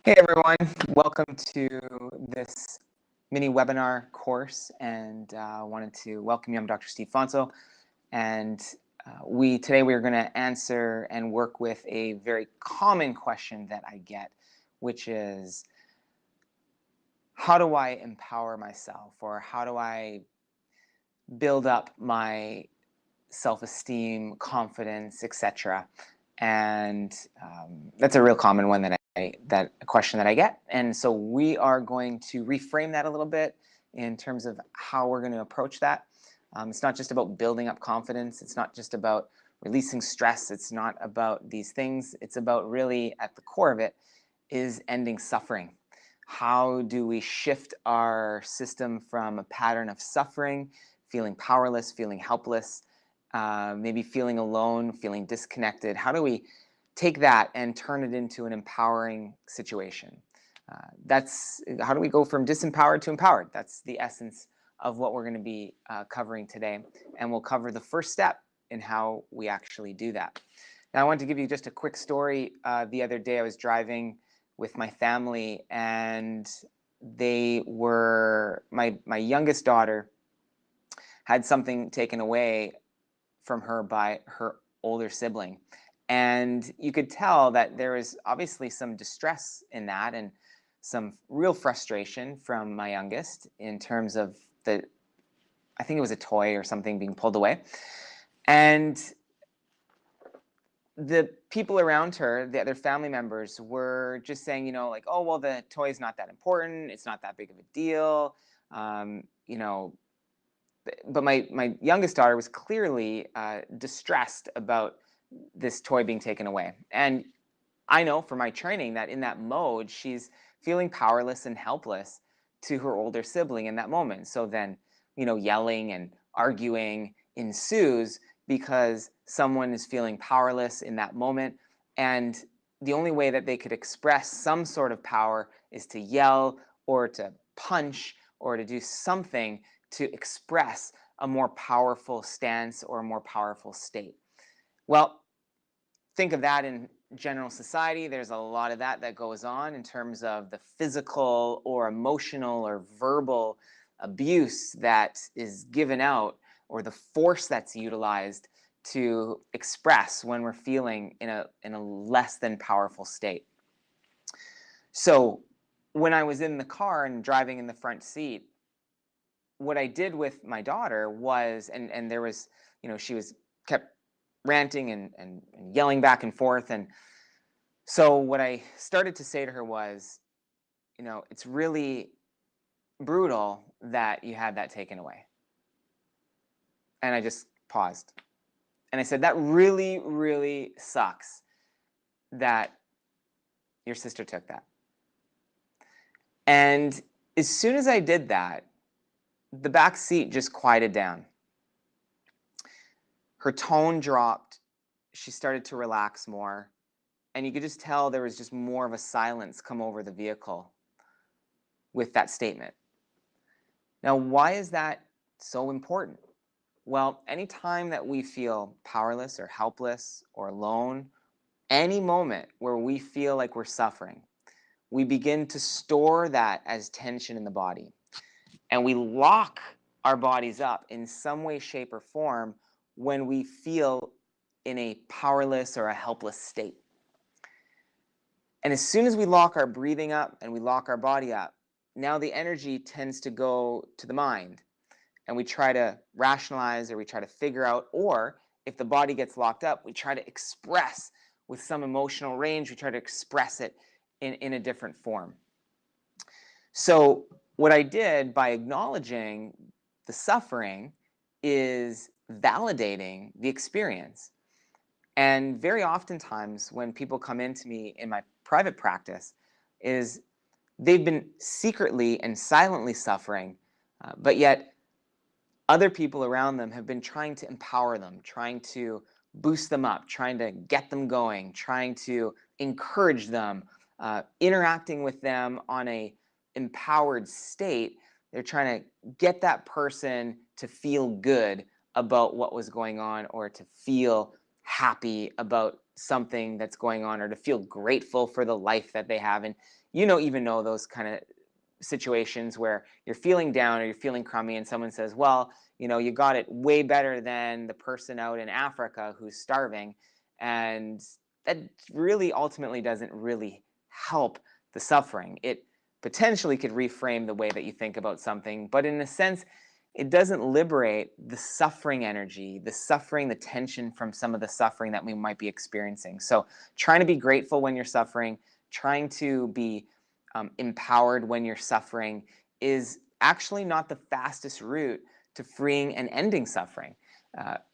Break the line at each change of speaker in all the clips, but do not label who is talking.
Hey everyone, welcome to this mini webinar course, and I wanted to welcome you. I'm Dr. Steve Fonso, and today we're going to answer and work with a very common question that I get, which is, how do I empower myself, or how do I build up my self-esteem, confidence, etc.? And that's a real common one that a question that I get. And so we are going to reframe that a little bit in terms of how we're going to approach that. It's not just about building up confidence. It's not just about releasing stress. It's not about these things. It's about, really at the core of it, is ending suffering. How do we shift our system from a pattern of suffering, feeling powerless, feeling helpless, maybe feeling alone, feeling disconnected? How do we take that and turn it into an empowering situation? That's how do we go from disempowered to empowered? That's the essence of what we're going to be covering today, and we'll cover the first step in how we actually do that. Now, I want to give you just a quick story. The other day I was driving with my family, and they were, my youngest daughter had something taken away from her by her older sibling. And you could tell that there was obviously some distress in that, and some real frustration from my youngest in terms of I think it was a toy or something being pulled away. And the people around her, the other family members, were just saying, like, oh, well, the toy is not that important. It's not that big of a deal. But my youngest daughter was clearly distressed about this toy being taken away. And I know from my training that in that mode, she's feeling powerless and helpless to her older sibling in that moment. So then, yelling and arguing ensues because someone is feeling powerless in that moment. And the only way that they could express some sort of power is to yell or to punch or to do something to express a more powerful stance or a more powerful state. Well, think of that in general society. There's a lot of that goes on in terms of the physical or emotional or verbal abuse that is given out, or the force that's utilized to express when we're feeling in a less than powerful state. So when I was in the car and driving in the front seat, what I did with my daughter was, and there was, she was kept ranting and yelling back and forth. And so what I started to say to her was, it's really brutal that you had that taken away. And I just paused. And I said, that really, really sucks that your sister took that. And as soon as I did that, the back seat just quieted down. Her tone dropped. She started to relax more. And you could just tell there was just more of a silence come over the vehicle with that statement. Now, why is that so important? Well, anytime that we feel powerless or helpless or alone, any moment where we feel like we're suffering, we begin to store that as tension in the body. And we lock our bodies up in some way, shape, or form when we feel in a powerless or a helpless state. And as soon as we lock our breathing up and we lock our body up, now the energy tends to go to the mind. And we try to rationalize, or we try to figure out, or if the body gets locked up, we try to express with some emotional range. We try to express it in a different form. So what I did by acknowledging the suffering is validating the experience. And very oftentimes when people come into me in my private practice, is they've been secretly and silently suffering, but yet other people around them have been trying to empower them, trying to boost them up, trying to get them going, trying to encourage them, interacting with them on a empowered state. They're trying to get that person to feel good about what was going on, or to feel happy about something that's going on, or to feel grateful for the life that they have. And even know those kind of situations where you're feeling down or you're feeling crummy, and someone says, well, you got it way better than the person out in Africa who's starving. And that really ultimately doesn't really help the suffering. It potentially could reframe the way that you think about something, but in a sense, it doesn't liberate the suffering energy, the suffering, the tension from some of the suffering that we might be experiencing. So trying to be grateful when you're suffering, trying to be empowered when you're suffering is actually not the fastest route to freeing and ending suffering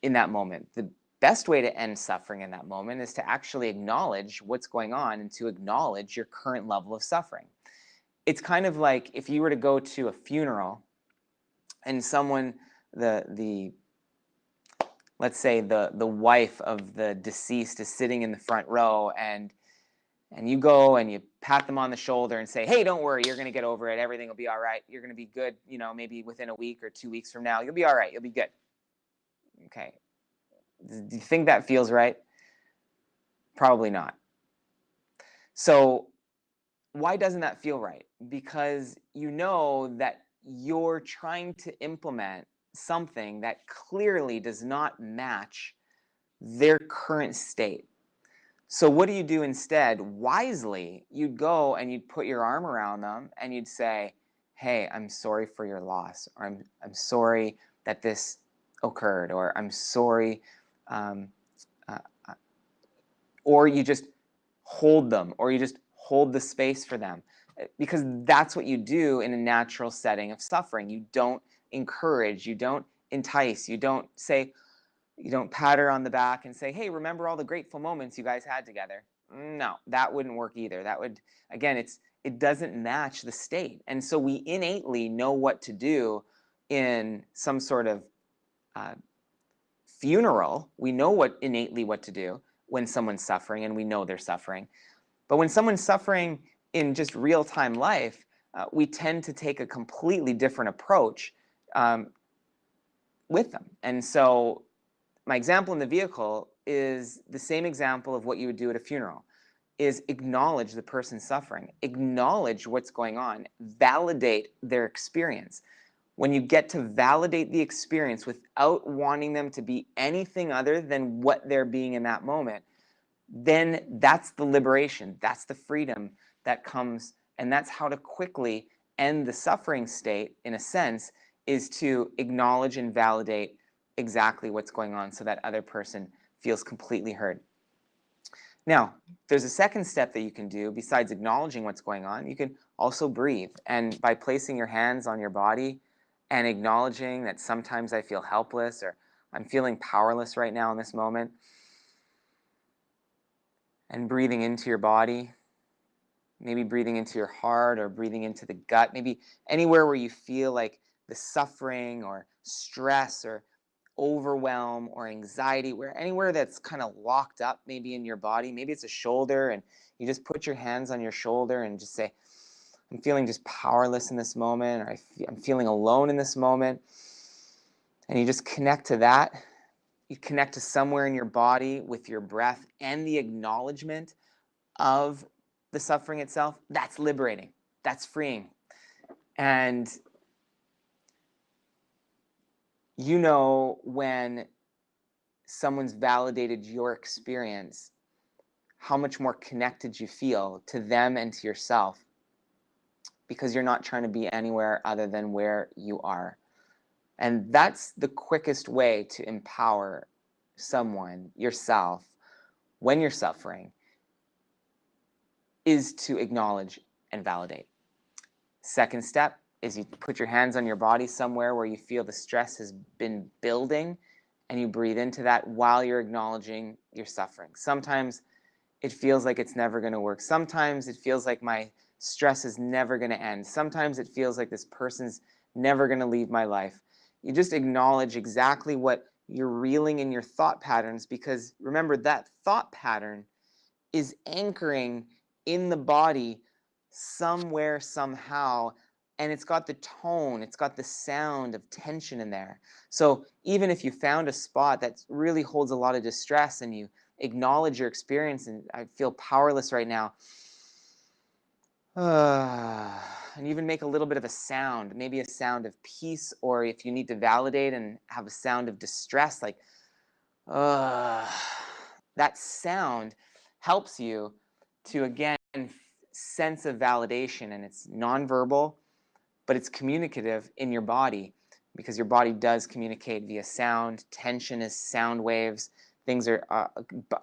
in that moment. The best way to end suffering in that moment is to actually acknowledge what's going on and to acknowledge your current level of suffering. It's kind of like if you were to go to a funeral and someone, let's say the wife of the deceased is sitting in the front row, and you go and you pat them on the shoulder and say, hey, don't worry, you're going to get over it. Everything will be all right. You're going to be good, maybe within a week or 2 weeks from now. You'll be all right. You'll be good. Okay. Do you think that feels right? Probably not. So why doesn't that feel right? Because you know that you're trying to implement something that clearly does not match their current state. So what do you do instead? Wisely, you'd go and you'd put your arm around them and you'd say, hey, I'm sorry for your loss, or I'm sorry that this occurred, or I'm sorry, uh, or you just hold them, or you just hold the space for them, because that's what you do in a natural setting of suffering. You don't encourage, you don't entice, you don't say, you don't pat her on the back and say, hey, remember all the grateful moments you guys had together. No, that wouldn't work either. That would, again, it doesn't match the state. And so we innately know what to do in some sort of funeral. We know innately what to do when someone's suffering, and we know they're suffering. But when someone's suffering in just real-time life, we tend to take a completely different approach with them. And so my example in the vehicle is the same example of what you would do at a funeral, is acknowledge the person's suffering, acknowledge what's going on, validate their experience. When you get to validate the experience without wanting them to be anything other than what they're being in that moment, then that's the liberation, that's the freedom that comes, and that's how to quickly end the suffering state, in a sense, is to acknowledge and validate exactly what's going on so that other person feels completely heard. Now, there's a second step that you can do besides acknowledging what's going on. You can also breathe. And by placing your hands on your body and acknowledging that sometimes I feel helpless, or I'm feeling powerless right now in this moment, and breathing into your body, maybe breathing into your heart or breathing into the gut, maybe anywhere where you feel like the suffering or stress or overwhelm or anxiety, where anywhere that's kind of locked up maybe in your body. Maybe it's a shoulder, and you just put your hands on your shoulder and just say, I'm feeling just powerless in this moment, or I'm feeling alone in this moment. And you just connect to that. You connect to somewhere in your body with your breath and the acknowledgement of the suffering itself. That's liberating. That's freeing. And when someone's validated your experience, how much more connected you feel to them and to yourself, because you're not trying to be anywhere other than where you are. And that's the quickest way to empower someone, yourself, when you're suffering, is to acknowledge and validate. Second step is you put your hands on your body somewhere where you feel the stress has been building, and you breathe into that while you're acknowledging your suffering. Sometimes it feels like it's never going to work. Sometimes it feels like my stress is never going to end. Sometimes it feels like this person's never going to leave my life. You just acknowledge exactly what you're reeling in your thought patterns, because remember, that thought pattern is anchoring in the body somewhere, somehow, and it's got the tone, it's got the sound of tension in there. So even if you found a spot that really holds a lot of distress, and you acknowledge your experience, and I feel powerless right now. And even make a little bit of a sound, maybe a sound of peace, or if you need to validate and have a sound of distress, like, that sound helps you to, again, sense of validation, and it's nonverbal, but it's communicative in your body, because your body does communicate via sound. Tension is sound waves. Things are,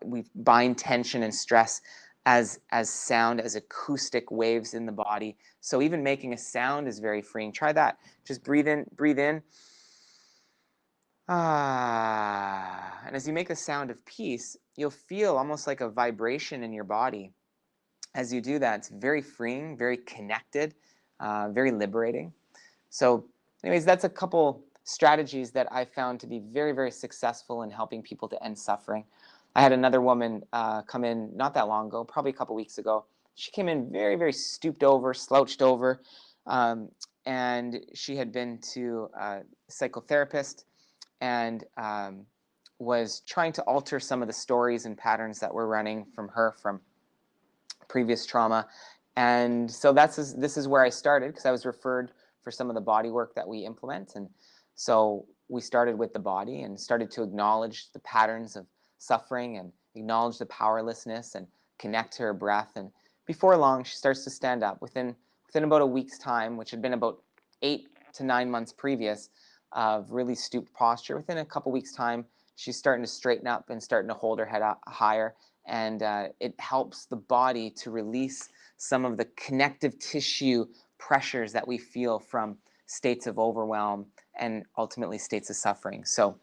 we bind tension and stress as sound, as acoustic waves in the body. So even making a sound is very freeing. Try that. Just breathe in, breathe in. And as you make a sound of peace, you'll feel almost like a vibration in your body. As you do that, it's very freeing, very connected, very liberating. So anyways, that's a couple strategies that I found to be very, very successful in helping people to end suffering. I had another woman come in not that long ago, probably a couple weeks ago. She came in very, very stooped over, slouched over, and she had been to a psychotherapist and was trying to alter some of the stories and patterns that were running from her from previous trauma. And so this is where I started, because I was referred for some of the body work that we implement. And so we started with the body and started to acknowledge the patterns of suffering and acknowledge the powerlessness and connect to her breath. And before long, she starts to stand up. Within about a week's time, which had been about 8 to 9 months previous of really stooped posture, within a couple weeks' time, she's starting to straighten up and starting to hold her head up higher. And it helps the body to release some of the connective tissue pressures that we feel from states of overwhelm and ultimately states of suffering. So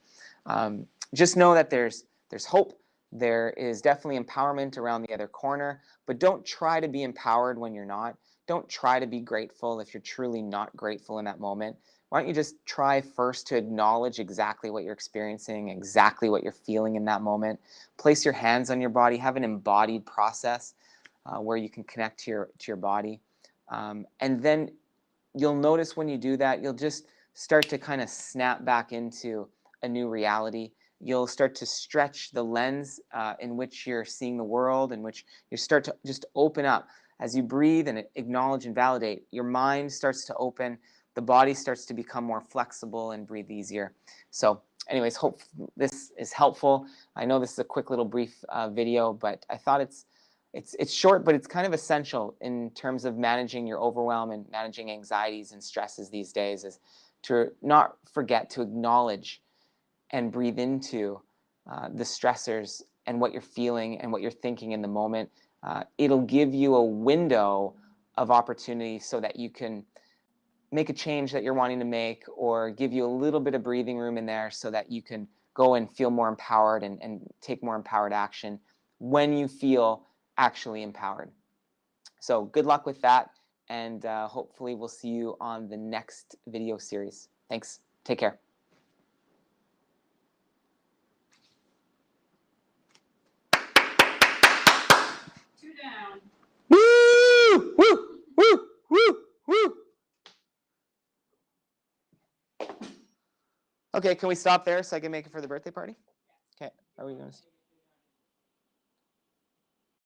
just know that there's hope. There is definitely empowerment around the other corner, but don't try to be empowered when you're not. Don't try to be grateful if you're truly not grateful in that moment. Why don't you just try first to acknowledge exactly what you're experiencing, exactly what you're feeling in that moment. Place your hands on your body, have an embodied process where you can connect to your body. And then you'll notice when you do that, you'll just start to kind of snap back into a new reality. You'll start to stretch the lens in which you're seeing the world, in which you start to just open up. As you breathe and acknowledge and validate, your mind starts to open, the body starts to become more flexible and breathe easier. So anyways, hope this is helpful. I know this is a quick little brief video, but I thought it's short, but it's kind of essential in terms of managing your overwhelm and managing anxieties and stresses these days, is to not forget to acknowledge and breathe into the stressors and what you're feeling and what you're thinking in the moment. It'll give you a window of opportunity so that you can make a change that you're wanting to make, or give you a little bit of breathing room in there so that you can go and feel more empowered and take more empowered action when you feel actually empowered. So good luck with that, and hopefully we'll see you on the next video series. Thanks. Take care.
Two down.
Woo! Woo! Woo! Woo! Woo! Okay, can we stop there so I can make it for the birthday party? Okay, are we going to...